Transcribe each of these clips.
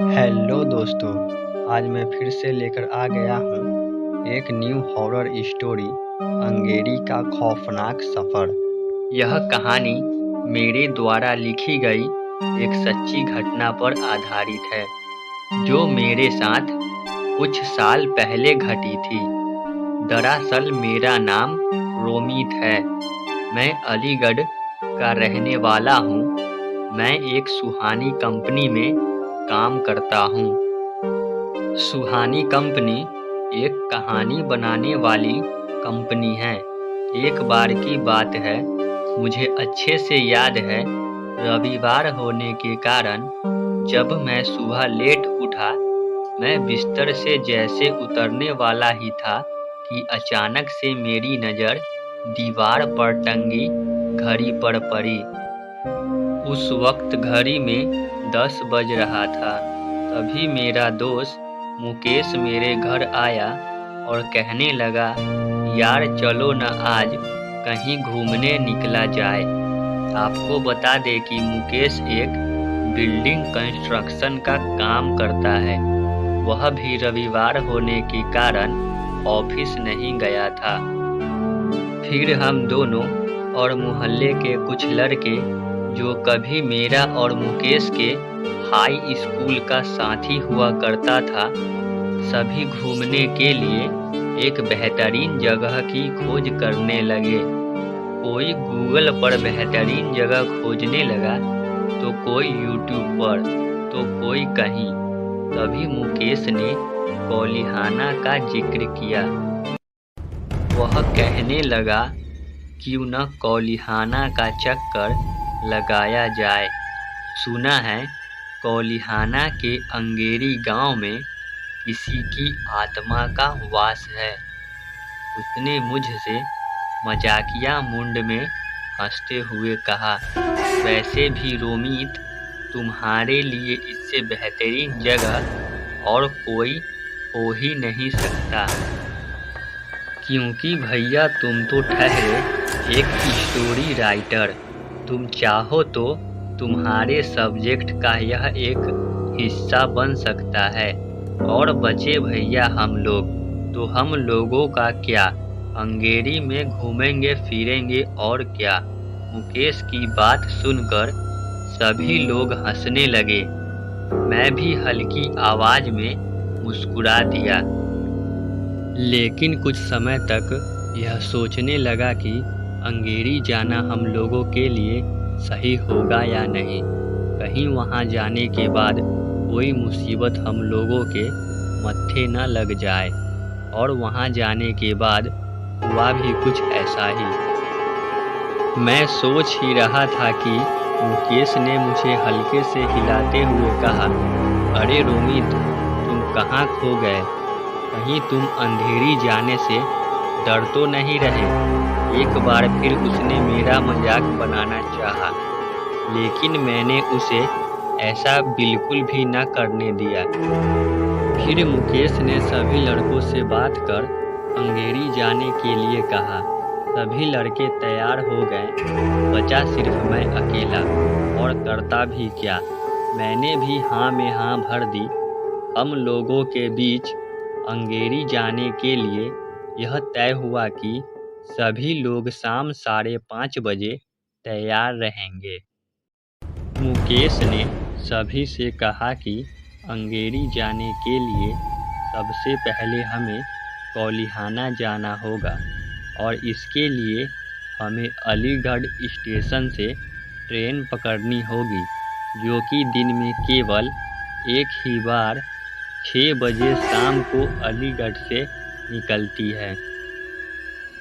Hello दोस्तों, आज मैं फिर से लेकर आ गया हूँ एक न्यू हॉरर स्टोरी, अंगेरी का खौफनाक सफ़र। यह कहानी मेरे द्वारा लिखी गई एक सच्ची घटना पर आधारित है, जो मेरे साथ कुछ साल पहले घटी थी। दरअसल मेरा नाम रोमित है। मैं अलीगढ़ का रहने वाला हूँ। मैं एक सुहानी कंपनी में काम करता हूँ। सुहानी कंपनी एक कहानी बनाने वाली कंपनी है। एक बार की बात है, मुझे अच्छे से याद है, रविवार होने के कारण जब मैं सुबह लेट उठा, मैं बिस्तर से जैसे उतरने वाला ही था कि अचानक से मेरी नज़र दीवार पर टंगी घड़ी पर पड़ी। उस वक्त घड़ी में 10 बज रहा था। तभी मेरा दोस्त मुकेश मेरे घर आया और कहने लगा, यार चलो न आज कहीं घूमने निकला जाए। आपको बता दे कि मुकेश एक बिल्डिंग कंस्ट्रक्शन का काम करता है। वह भी रविवार होने के कारण ऑफिस नहीं गया था। फिर हम दोनों और मोहल्ले के कुछ लड़के, जो कभी मेरा और मुकेश के हाई स्कूल का साथी हुआ करता था, सभी घूमने के लिए एक बेहतरीन जगह की खोज करने लगे। कोई गूगल पर बेहतरीन जगह खोजने लगा, तो कोई यूट्यूब पर, तो कोई कहीं। तभी मुकेश ने कोलिहाना का जिक्र किया। वह कहने लगा, क्यों न कोलिहाना का चक्कर लगाया जाए। सुना है कोलिहाना के अंगेरी गांव में किसी की आत्मा का वास है। उसने मुझसे मजाकिया मुंड में हंसते हुए कहा, वैसे भी रोमित, तुम्हारे लिए इससे बेहतरीन जगह और कोई हो ही नहीं सकता। क्योंकि भैया तुम तो ठहरे एक स्टोरी राइटर। तुम चाहो तो तुम्हारे सब्जेक्ट का यह एक हिस्सा बन सकता है। और बचे भैया हम लोग, तो हम लोगों का क्या, अंगेरी में घूमेंगे फिरेंगे और क्या। मुकेश की बात सुनकर सभी लोग हंसने लगे। मैं भी हल्की आवाज में मुस्कुरा दिया। लेकिन कुछ समय तक यह सोचने लगा कि अंगेरी जाना हम लोगों के लिए सही होगा या नहीं। कहीं वहां जाने के बाद कोई मुसीबत हम लोगों के मत्थे न लग जाए। और वहां जाने के बाद हुआ भी कुछ ऐसा ही। मैं सोच ही रहा था कि मुकेश ने मुझे हल्के से हिलाते हुए कहा, अरे रोमित, तुम कहाँ खो गए? कहीं तुम अंधेरी जाने से डर तो नहीं रहे? एक बार फिर उसने मेरा मजाक बनाना चाहा, लेकिन मैंने उसे ऐसा बिल्कुल भी न करने दिया। फिर मुकेश ने सभी लड़कों से बात कर अंगेरी जाने के लिए कहा। सभी लड़के तैयार हो गए, बचा सिर्फ मैं अकेला। और करता भी क्या, मैंने भी हाँ में हाँ भर दी। हम लोगों के बीच अंगेरी जाने के लिए यह तय हुआ कि सभी लोग शाम 5:30 बजे तैयार रहेंगे। मुकेश ने सभी से कहा कि अंगेरी जाने के लिए सबसे पहले हमें कोलिहाना जाना होगा और इसके लिए हमें अलीगढ़ स्टेशन से ट्रेन पकड़नी होगी, जो कि दिन में केवल एक ही बार 6 बजे शाम को अलीगढ़ से निकलती है।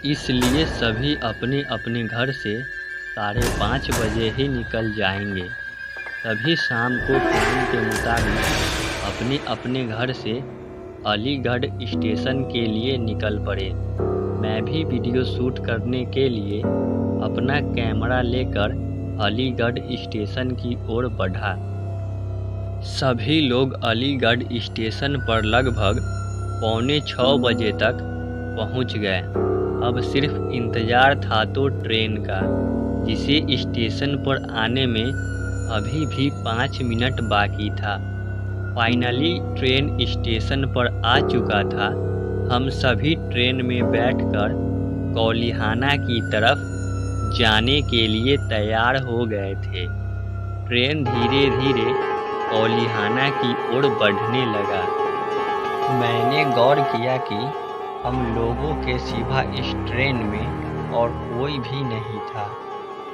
इसलिए सभी अपने अपने घर से 5:30 बजे ही निकल जाएंगे। सभी शाम को प्लान के मुताबिक अपने अपने घर से अलीगढ़ स्टेशन के लिए निकल पड़े। मैं भी वीडियो शूट करने के लिए अपना कैमरा लेकर अलीगढ़ स्टेशन की ओर बढ़ा। सभी लोग अलीगढ़ स्टेशन पर लगभग 5:45 बजे तक पहुंच गए। अब सिर्फ इंतज़ार था तो ट्रेन का, जिसे स्टेशन पर आने में अभी भी 5 मिनट बाकी था। फाइनली ट्रेन स्टेशन पर आ चुका था। हम सभी ट्रेन में बैठकर कोलिहाना की तरफ जाने के लिए तैयार हो गए थे। ट्रेन धीरे धीरे कोलिहाना की ओर बढ़ने लगा। मैंने गौर किया कि हम लोगों के सिवा इस ट्रेन में और कोई भी नहीं था।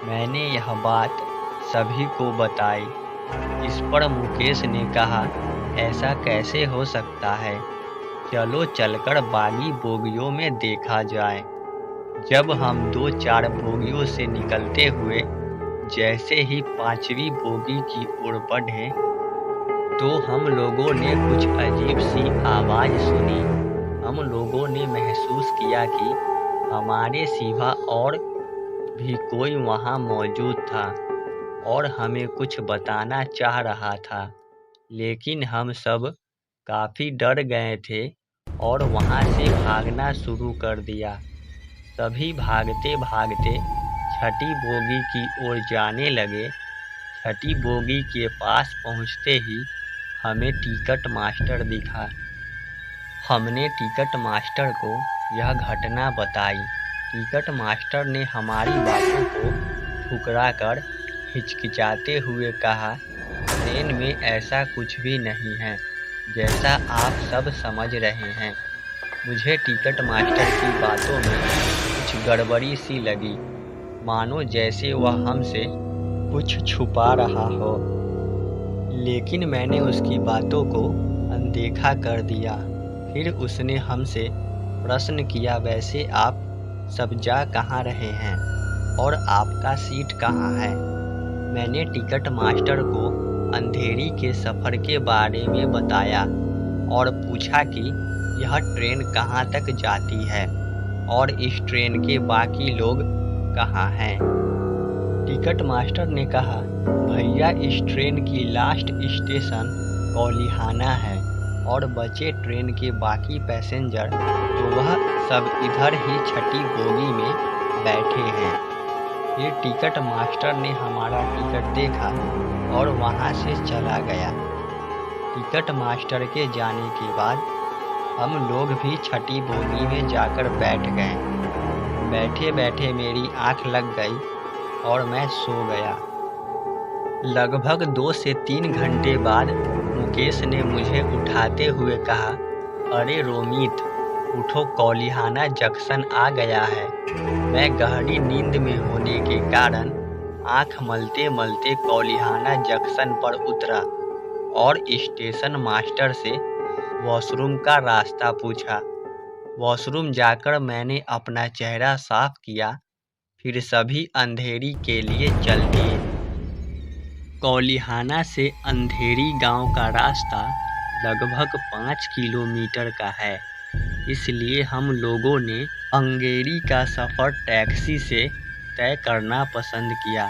मैंने यह बात सभी को बताई। इस पर मुकेश ने कहा, ऐसा कैसे हो सकता है, चलो चलकर बागी बोगियों में देखा जाए। जब हम 2-4 बोगियों से निकलते हुए जैसे ही 5वीं बोगी की ओर बढ़े तो हम लोगों ने कुछ अजीब सी आवाज़ सुनी। हम लोगों ने महसूस किया कि हमारे सिवा और भी कोई वहाँ मौजूद था और हमें कुछ बताना चाह रहा था, लेकिन हम सब काफ़ी डर गए थे और वहाँ से भागना शुरू कर दिया। सभी भागते भागते 6ठी बोगी की ओर जाने लगे। 6ठी बोगी के पास पहुँचते ही हमें टिकट मास्टर दिखा। हमने टिकट मास्टर को यह घटना बताई। टिकट मास्टर ने हमारी बातों को ठुकराकर हिचकिचाते हुए कहा, ट्रेन में ऐसा कुछ भी नहीं है जैसा आप सब समझ रहे हैं। मुझे टिकट मास्टर की बातों में कुछ गड़बड़ी सी लगी, मानो जैसे वह हमसे कुछ छुपा रहा हो, लेकिन मैंने उसकी बातों को अनदेखा कर दिया। फिर उसने हमसे प्रश्न किया, वैसे आप सब जा कहाँ रहे हैं और आपका सीट कहाँ है? मैंने टिकट मास्टर को अंधेरी के सफ़र के बारे में बताया और पूछा कि यह ट्रेन कहाँ तक जाती है और इस ट्रेन के बाकी लोग कहाँ हैं। टिकट मास्टर ने कहा, भैया इस ट्रेन की लास्ट स्टेशन कोलिहाना है और बचे ट्रेन के बाकी पैसेंजर तो वह सब इधर ही 6ठी बोगी में बैठे हैं। फिर टिकट मास्टर ने हमारा टिकट देखा और वहां से चला गया। टिकट मास्टर के जाने के बाद हम लोग भी 6ठी बोगी में जाकर बैठ गए। बैठे बैठे मेरी आँख लग गई और मैं सो गया। लगभग 2 से 3 घंटे बाद मुकेश ने मुझे उठाते हुए कहा, अरे रोमित, उठो, कोलिहाना जंक्शन आ गया है। मैं गहरी नींद में होने के कारण आँख मलते मलते कोलिहाना जंक्शन पर उतरा और स्टेशन मास्टर से वॉशरूम का रास्ता पूछा। वॉशरूम जाकर मैंने अपना चेहरा साफ किया, फिर सभी अंधेरी के लिए चल दिए। कोलिहाना से अंधेरी गांव का रास्ता लगभग 5 किलोमीटर का है, इसलिए हम लोगों ने अंगेरी का सफ़र टैक्सी से तय करना पसंद किया।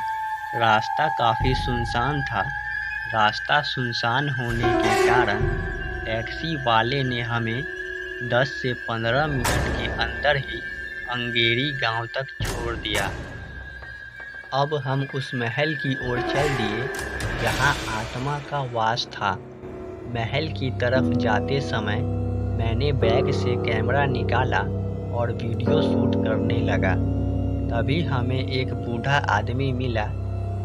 रास्ता काफ़ी सुनसान था। रास्ता सुनसान होने के कारण टैक्सी वाले ने हमें 10 से 15 मिनट के अंदर ही अंगेरी गांव तक छोड़ दिया। अब हम उस महल की ओर चल दिए जहां आत्मा का वास था। महल की तरफ जाते समय मैंने बैग से कैमरा निकाला और वीडियो शूट करने लगा। तभी हमें एक बूढ़ा आदमी मिला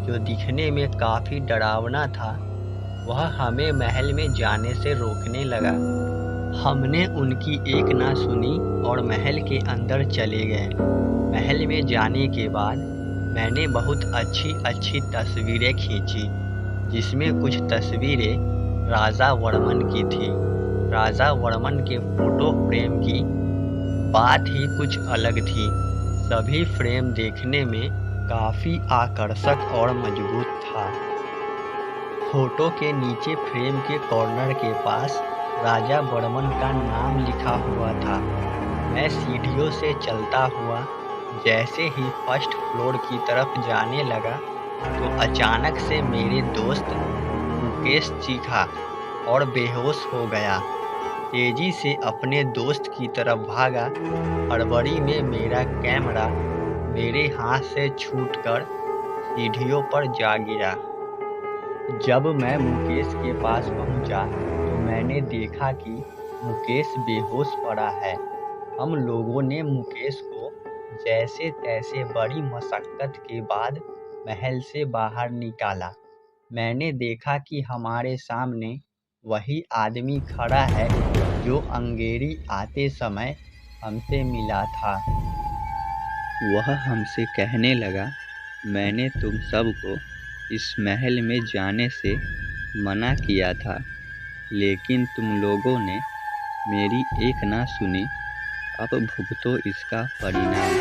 जो दिखने में काफ़ी डरावना था। वह हमें महल में जाने से रोकने लगा। हमने उनकी एक ना सुनी और महल के अंदर चले गए। महल में जाने के बाद मैंने बहुत अच्छी तस्वीरें खींची, जिसमें कुछ तस्वीरें राजा वर्मन की थी। राजा वर्मन के फोटो फ्रेम की बात ही कुछ अलग थी। सभी फ्रेम देखने में काफ़ी आकर्षक और मजबूत था। फोटो के नीचे फ्रेम के कॉर्नर के पास राजा वर्मन का नाम लिखा हुआ था। मैं सीढ़ियों से चलता हुआ जैसे ही फर्स्ट फ्लोर की तरफ जाने लगा तो अचानक से मेरे दोस्त मुकेश चीखा और बेहोश हो गया। तेजी से अपने दोस्त की तरफ भागा। हड़बड़ी में मेरा कैमरा मेरे हाथ से छूटकर सीढ़ियों पर जा गिरा। जब मैं मुकेश के पास पहुंचा मैंने देखा कि मुकेश बेहोश पड़ा है। हम लोगों ने मुकेश को जैसे तैसे बड़ी मशक्कत के बाद महल से बाहर निकाला। मैंने देखा कि हमारे सामने वही आदमी खड़ा है जो अंगेरी आते समय हमसे मिला था। वह हमसे कहने लगा, मैंने तुम सबको इस महल में जाने से मना किया था, लेकिन तुम लोगों ने मेरी एक ना सुनी। अब भुगतो इसका परिणाम।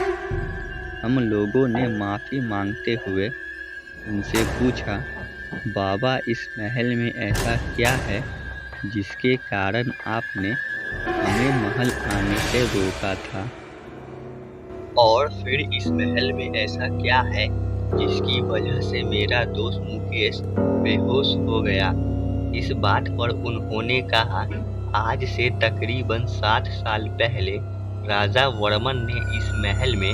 हम लोगों ने माफ़ी मांगते हुए उनसे पूछा, बाबा, इस महल में ऐसा क्या है जिसके कारण आपने हमें महल आने से रोका था? और फिर इस महल में ऐसा क्या है जिसकी वजह से मेरा दोस्त मुकेश बेहोश हो गया? इस बात पर उन्होंने कहा, आज से तकरीबन 60 साल पहले राजा वर्मन ने इस महल में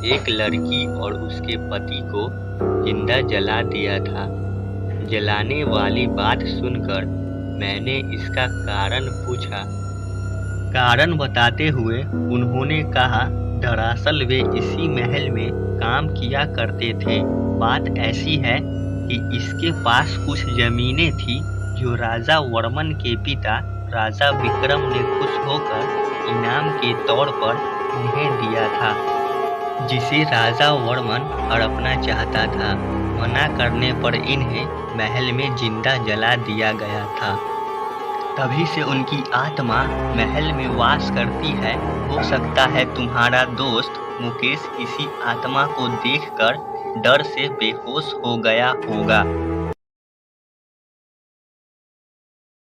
एक लड़की और उसके पति को जिंदा जला दिया था। जलाने वाली बात सुनकर मैंने इसका कारण पूछा। कारण बताते हुए उन्होंने कहा, दरअसल वे इसी महल में काम किया करते थे। बात ऐसी है कि इसके पास कुछ जमीनें थी जो राजा वर्मन के पिता राजा विक्रम ने खुश होकर इनाम के तौर पर इन्हें दिया था, जिसे राजा वर्मन हड़पना चाहता था। मना करने पर इन्हें महल में जिंदा जला दिया गया था। तभी से उनकी आत्मा महल में वास करती है। हो सकता है तुम्हारा दोस्त मुकेश इसी आत्मा को देखकर डर से बेहोश हो गया होगा।